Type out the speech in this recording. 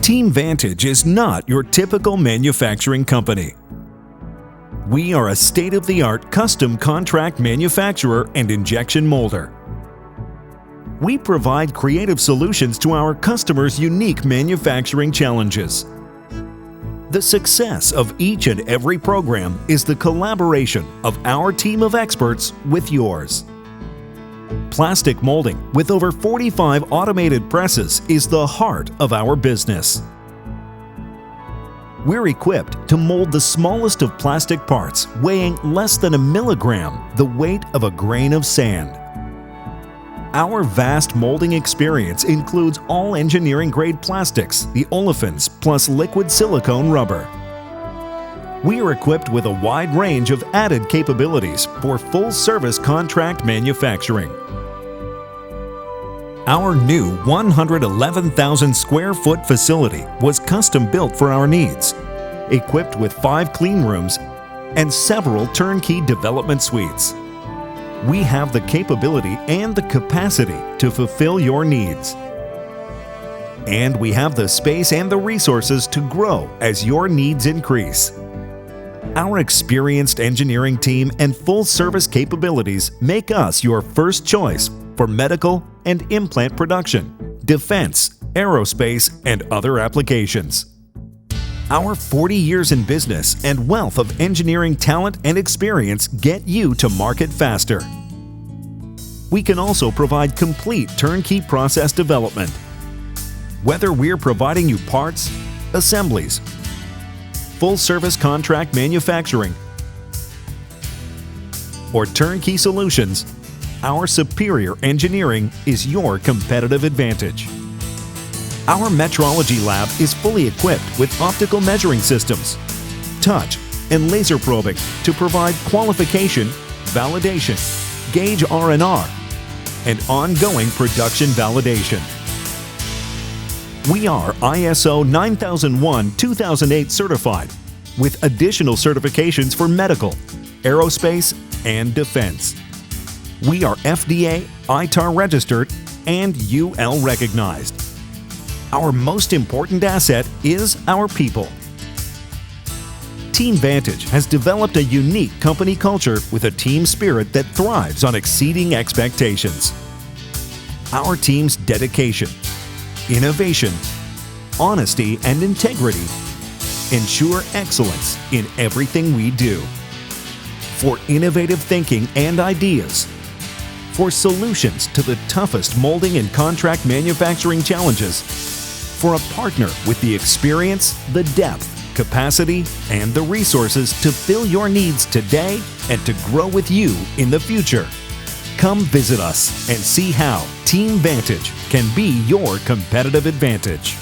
Teamvantage is not your typical manufacturing company. We are a state-of-the-art custom contract manufacturer and injection molder. We provide creative solutions to our customers' unique manufacturing challenges. The success of each and every program is the collaboration of our team of experts with yours. Plastic molding with over 45 automated presses is the heart of our business. We're equipped to mold the smallest of plastic parts, weighing less than a milligram, the weight of a grain of sand. Our vast molding experience includes all engineering-grade plastics, the olefins, plus liquid silicone rubber. We are equipped with a wide range of added capabilities for full-service contract manufacturing. Our new 111,000 square foot facility was custom built for our needs, equipped with 5 clean rooms and several turnkey development suites. We have the capability and the capacity to fulfill your needs. And we have the space and the resources to grow as your needs increase. Our experienced engineering team and full-service capabilities make us your first choice for medical and implant production, defense, aerospace, and other applications. Our 40 years in business and wealth of engineering talent and experience get you to market faster. We can also provide complete turnkey process development. Whether we're providing you parts, assemblies, full-service contract manufacturing, or turnkey solutions, our superior engineering is your competitive advantage. Our metrology lab is fully equipped with optical measuring systems, touch, and laser probing to provide qualification, validation, gauge R&R, and ongoing production validation. We are ISO 9001-2008 certified with additional certifications for medical, aerospace, and defense. We are FDA, ITAR registered, and UL recognized. Our most important asset is our people. Teamvantage has developed a unique company culture with a team spirit that thrives on exceeding expectations. Our team's dedication, innovation, honesty, and integrity ensure excellence in everything we do. For innovative thinking and ideas, for solutions to the toughest molding and contract manufacturing challenges, for a partner with the experience, the depth, capacity, and the resources to fill your needs today and to grow with you in the future. Come visit us and see how Teamvantage can be your competitive advantage.